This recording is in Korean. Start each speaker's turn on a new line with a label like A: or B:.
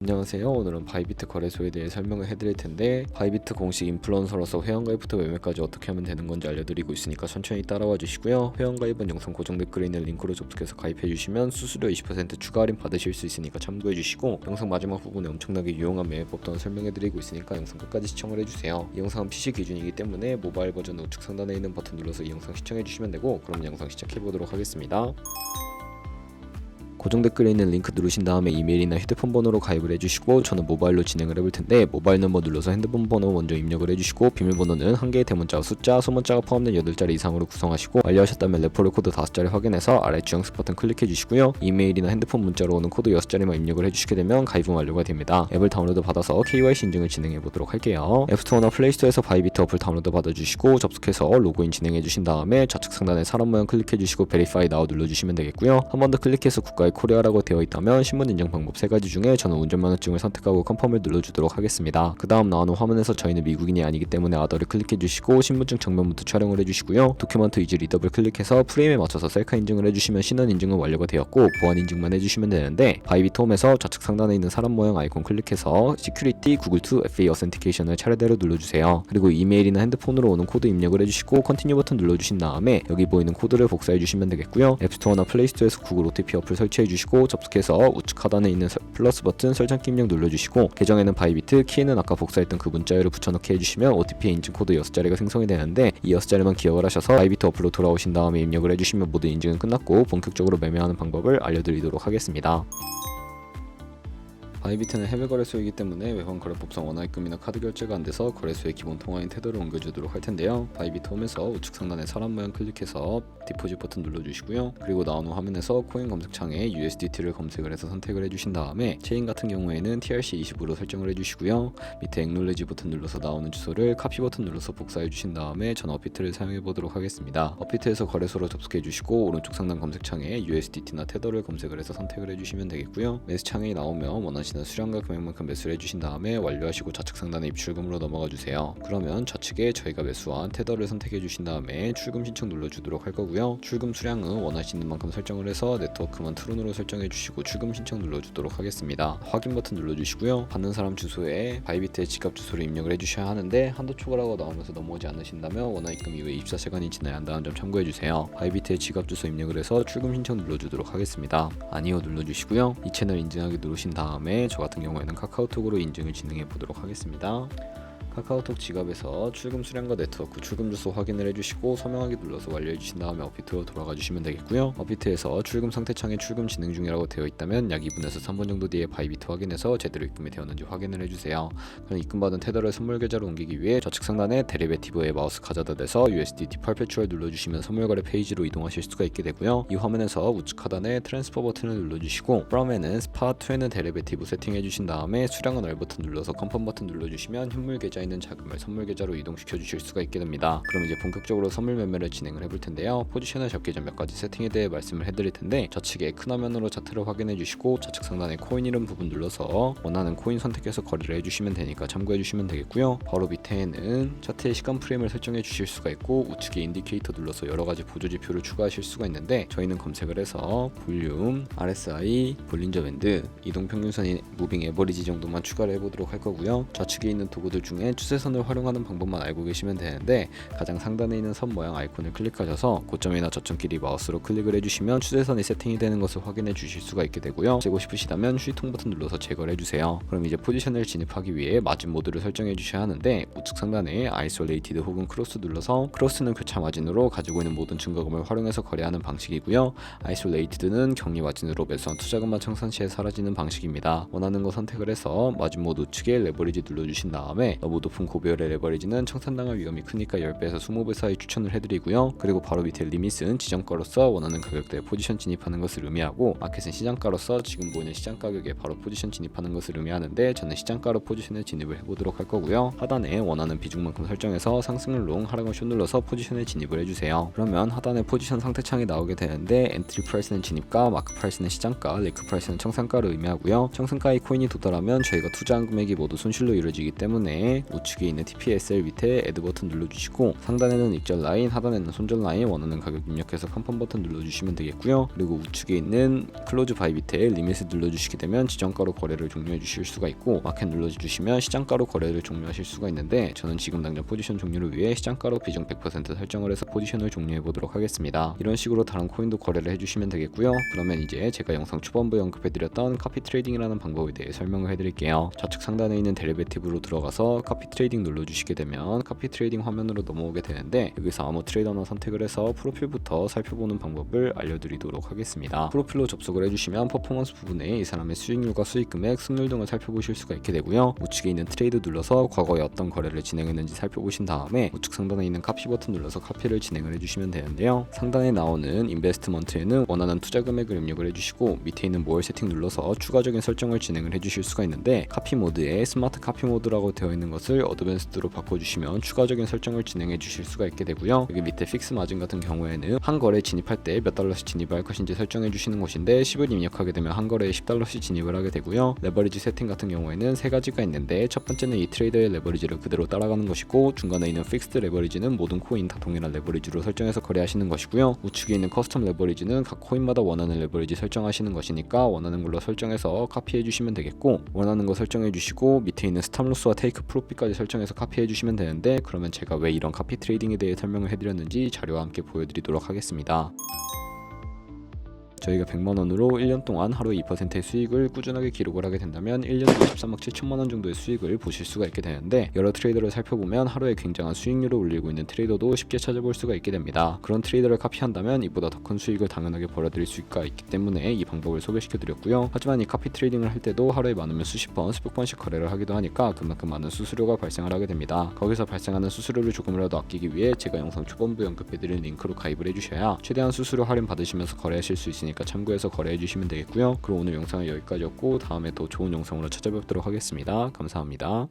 A: 안녕하세요. 오늘은 바이비트 거래소에 대해 설명을 해드릴 텐데, 바이비트 공식 인플루언서로서 회원가입부터 매매까지 어떻게 하면 되는 건지 알려드리고 있으니까 천천히 따라와 주시고요. 회원가입은 영상 고정 댓글에 있는 링크로 접속해서 가입해 주시면 수수료 20% 추가 할인 받으실 수 있으니까 참고해 주시고, 영상 마지막 부분에 엄청나게 유용한 매매법 또한 설명해 드리고 있으니까 영상 끝까지 시청을 해주세요. 이 영상은 PC 기준이기 때문에 모바일 버전 우측 상단에 있는 버튼 눌러서 이 영상 시청해 주시면 되고, 그럼 영상 시작해 보도록 하겠습니다. 고정 댓글에 있는 링크 누르신 다음에 이메일이나 휴대폰 번호로 가입을 해주시고, 저는 모바일로 진행을 해볼 텐데 모바일 넘버 눌러서 핸드폰 번호 먼저 입력을 해주시고, 비밀번호는 한 개의 대문자와 숫자, 소문자가 포함된 8자리 이상으로 구성하시고, 완료하셨다면 레퍼럴 코드 5자리 확인해서 아래 주황색 버튼 클릭해 주시고요. 이메일이나 핸드폰 문자로 오는 코드 6자리만 입력을 해주시게 되면 가입은 완료가 됩니다. 앱을 다운로드 받아서 KYC 인증을 진행해 보도록 할게요. 앱스토어나 플레이스토어에서 바이비트 어플 다운로드 받아주시고, 접속해서 로그인 진행해 주신 다음에 좌측 상단에 사람 모양 클릭해 주시고 베리파이 나우 눌러주시면 되겠고요. 한 번 더 클릭해서 국가의 코리아라고 되어 있다면 신분 인증 방법 3가지 중에 저는 운전면허증을 선택하고 컨펌을 눌러주도록 하겠습니다. 그 다음 나오는 화면에서 저희는 미국인이 아니기 때문에 아더를 클릭해 주시고, 신분증 정면부터 촬영을 해주시고요. 도큐먼트 이즈 리더블 클릭해서 프레임에 맞춰서 셀카 인증을 해주시면 신원 인증은 완료가 되었고, 보안 인증만 해주시면 되는데, 바이비트 홈에서 좌측 상단에 있는 사람 모양 아이콘 클릭해서 시큐리티 구글2 FA 어센티케이션을 차례대로 눌러주세요. 그리고 이메일이나 핸드폰으로 오는 코드 입력을 해주시고 컨티뉴 버튼 눌러주신 다음에 여기 보이는 코드를 복사해 주시면 되겠고요. 앱스토어나 플레이스토어에서 구글 OTP 어플 설치해 주시고, 접속해서 우측 하단에 있는 플러스 버튼 설정키 입력 눌러주시고, 계정에는 바이비트, 키에는 아까 복사했던 그 문자열을 붙여넣기 해주시면 OTP 인증 코드 6자리가 생성이 되는데, 이 6자리만 기억을 하셔서 바이비트 어플로 돌아오신 다음에 입력을 해주시면 모든 인증은 끝났고 본격적으로 매매하는 방법을 알려드리도록 하겠습니다. 바이비트는 해외 거래소이기 때문에 외환 거래법상 원화입금이나 카드 결제가 안 돼서 거래소의 기본 통화인 테더를 옮겨주도록 할 텐데요. 바이비트 홈에서 우측 상단에 사람 모양 클릭해서 디포짓 버튼 눌러주시고요. 그리고 나오는 화면에서 코인 검색창에 USDT를 검색을 해서 선택을 해주신 다음에 체인 같은 경우에는 TRC20으로 설정을 해주시고요. 밑에 액놀레지 버튼 눌러서 나오는 주소를 카피 버튼 눌러서 복사해 주신 다음에 전 어피트를 사용해 보도록 하겠습니다. 어피트에서 거래소로 접속해 주시고, 오른쪽 상단 검색창에 USDT나 테더를 검색을 해서 선택을 해주시면 되겠고요. 매수 창이 나오면 원하시는 수량과 금액만큼 매수를 해주신 다음에 완료하시고 좌측 상단에 입출금으로 넘어가 주세요. 그러면 좌측에 저희가 매수한 테더를 선택해 주신 다음에 출금 신청 눌러주도록 할 거고요. 출금 수량은 원하시는 만큼 설정을 해서 네트워크만 트론으로 설정해 주시고 출금 신청 눌러주도록 하겠습니다. 확인 버튼 눌러주시고요. 받는 사람 주소에 바이비트의 지갑 주소를 입력을 해주셔야 하는데, 한도 초과라고 나오면서 넘어오지 않으신다면 원화입금 이후에 24시간이 지나야 한다는 점 참고해 주세요. 바이비트의 지갑 주소 입력을 해서 출금 신청 눌러주도록 하겠습니다. 아니요 눌러주시고요. 이 채널 인증하기 누르신 다음에 저 같은 경우에는 카카오톡으로 인증을 진행해 보도록 하겠습니다. 카카오톡 지갑에서 출금 수량과 네트워크 출금 주소 확인을 해주시고 서명하기 눌러서 완료해 주신 다음에 어피트로 돌아가 주시면 되겠고요. 어피트에서 출금 상태 창에 출금 진행 중이라고 되어 있다면 약 2분에서 3분 정도 뒤에 바이비트 확인해서 제대로 입금이 되었는지 확인을 해주세요. 그럼 입금받은 테더를 선물 계좌로 옮기기 위해 좌측 상단에 데리베티브에 마우스 가져다 대서 USDT 퍼페추얼 눌러주시면 선물 거래 페이지로 이동하실 수가 있게 되고요. 이 화면에서 우측 하단에 트랜스퍼 버튼을 눌러주시고, 프롬에는 스팟, 투에는 데리베티브 세팅해 주신 다음에 수량은 알 버튼 눌러서 컨펌 버튼 눌러주시면 현물 계좌 있는 자금을 선물 계좌로 이동시켜 주실 수가 있게 됩니다. 그럼 이제 본격적으로 선물 매매를 진행을 해볼 텐데요. 포지션을 잡기 전 몇 가지 세팅에 대해 말씀을 해드릴 텐데, 좌측에 큰 화면으로 차트를 확인해 주시고 좌측 상단에 코인 이름 부분 눌러서 원하는 코인 선택해서 거래를 해주시면 되니까 참고해 주시면 되겠고요. 바로 밑에는 차트의 시간 프레임을 설정해 주실 수가 있고, 우측에 인디케이터 눌러서 여러 가지 보조 지표를 추가하실 수가 있는데, 저희는 검색을 해서 볼륨, RSI, 볼린저 밴드, 이동 평균선인 무빙 에버리지 정도만 추가를 해보도록 할 거고요. 좌측에 있는 도구들 중에 추세선을 활용하는 방법만 알고 계시면 되는데, 가장 상단에 있는 선 모양 아이콘을 클릭하셔서 고점이나 저점끼리 마우스로 클릭을 해주시면 추세선이 세팅이 되는 것을 확인해 주실 수가 있게 되고요. 제거 싶으시다면 휴통 버튼 눌러서 제거를 해주세요. 그럼 이제 포지션을 진입하기 위해 마진 모드를 설정해 주셔야 하는데, 우측 상단에 아이솔레이티드 혹은 크로스 눌러서, 크로스는 교차 마진으로 가지고 있는 모든 증거금을 활용해서 거래하는 방식이고요. 아이솔레이티드는 격리 마진으로 매수한 투자금만 청산 시에 사라지는 방식입니다. 원하는 거 선택을 해서 마진 모드 우측에 레버리지 눌러주신 다음에 너무 높은 고배열의 레버리지는 청산당할 위험이 크니까 10배에서 20배 사이 추천을 해드리고요. 그리고 바로 밑에 리밋은 지정가로서 원하는 가격대에 포지션 진입하는 것을 의미하고, 마켓은 시장가로서 지금 보이는 시장 가격에 바로 포지션 진입하는 것을 의미하는데, 저는 시장가로 포지션에 진입을 해보도록 할 거고요. 하단에 원하는 비중만큼 설정해서 상승을 롱, 하락을 숏 눌러서 포지션에 진입을 해주세요. 그러면 하단에 포지션 상태창이 나오게 되는데, 엔트리 프라이스는 진입가, 마크 프라이스는 시장가, 레이크 프라이스는 청산가를 의미하고요. 청산가의 코인이 도달하면 저희가 투자한 금액이 모두 손실로 이루어지기 때문에 우측에 있는 TPSL 밑에 애드 버튼 눌러주시고 상단에는 익절 라인, 하단에는 손절 라인 원하는 가격 입력해서 컨펌 버튼 눌러주시면 되겠고요. 그리고 우측에 있는 클로즈 바이 밑에 리밋을 눌러주시게 되면 지정가로 거래를 종료해 주실 수가 있고 마켓 눌러주시면 시장가로 거래를 종료하실 수가 있는데 저는 지금 당장 포지션 종료를 위해 시장가로 비중 100% 설정을 해서 포지션을 종료해 보도록 하겠습니다. 이런 식으로 다른 코인도 거래를 해주시면 되겠고요. 그러면 이제 제가 영상 초반부에 언급해드렸던 카피 트레이딩이라는 방법에 대해 설명을 해드릴게요. 좌측 상단에 있는 데리베티브로 들어가서 카피 트레이딩 눌러주시게 되면 카피 트레이딩 화면으로 넘어오게 되는데 여기서 아무 트레이더나 선택을 해서 프로필부터 살펴보는 방법을 알려드리도록 하겠습니다. 프로필로 접속을 해주시면 퍼포먼스 부분에 이 사람의 수익률과 수익금액, 승률 등을 살펴보실 수가 있게 되고요. 우측에 있는 트레이드 눌러서 과거에 어떤 거래를 진행했는지 살펴보신 다음에 우측 상단에 있는 카피 버튼 눌러서 카피를 진행을 해주시면 되는데요. 상단에 나오는 인베스트먼트에는 원하는 투자 금액을 입력을 해주시고 밑에 있는 모어 세팅 눌러서 추가적인 설정을 진행을 해주실 수가 있는데 카피 모드에 스마트 카피 모드라고 되어 있는 것을 어드밴스드로 바꿔주시면 추가적인 설정을 진행해 주실 수가 있게 되고요. 여기 밑에 픽스 마진 같은 경우에는 한 거래 진입할 때 몇 달러씩 진입을 할 것인지 설정해 주시는 것인데 10을 입력하게 되면 한 거래에 10달러씩 진입을 하게 되고요. 레버리지 세팅 같은 경우에는 세 가지가 있는데 첫 번째는 이 트레이더의 레버리지를 그대로 따라가는 것이고 중간에 있는 픽스드 레버리지는 모든 코인 다 동일한 레버리지로 설정해서 거래하시는 것이고요. 우측에 있는 커스텀 레버리지는 각 코인마다 원하는 레버리지 설정하시는 것이니까 원하는 걸로 설정해서 카피해 주시면 되겠고 원하는 거 설정해 주시고 밑에 있는 스탑로스와 테이크 프로핏까지 설정해서 카피해 주시면 되는데 그러면 제가 왜 이런 카피 트레이딩에 대해 설명을 해드렸는지 자료와 함께 보여드리도록 하겠습니다. 저희가 100만원으로 1년 동안 하루에 2%의 수익을 꾸준하게 기록을 하게 된다면 1년에 23억 7천만원 정도의 수익을 보실 수가 있게 되는데 여러 트레이더를 살펴보면 하루에 굉장한 수익률을 올리고 있는 트레이더도 쉽게 찾아볼 수가 있게 됩니다. 그런 트레이더를 카피한다면 이보다 더 큰 수익을 당연하게 벌어들일 수가 있기 때문에 이 방법을 소개시켜 드렸고요. 하지만 이 카피 트레이딩을 할 때도 하루에 많으면 수십 번, 수백 번씩 거래를 하기도 하니까 그만큼 많은 수수료가 발생을 하게 됩니다. 거기서 발생하는 수수료를 조금이라도 아끼기 위해 제가 영상 초반부에 언급해드린 링크로 가입을 해주셔야 최대한 수수료 할인 받으시면서 거래하실 수 있으니까 참고해서 거래해 주시면 되겠고요. 그럼 오늘 영상은 여기까지였고 다음에 더 좋은 영상으로 찾아뵙도록 하겠습니다. 감사합니다.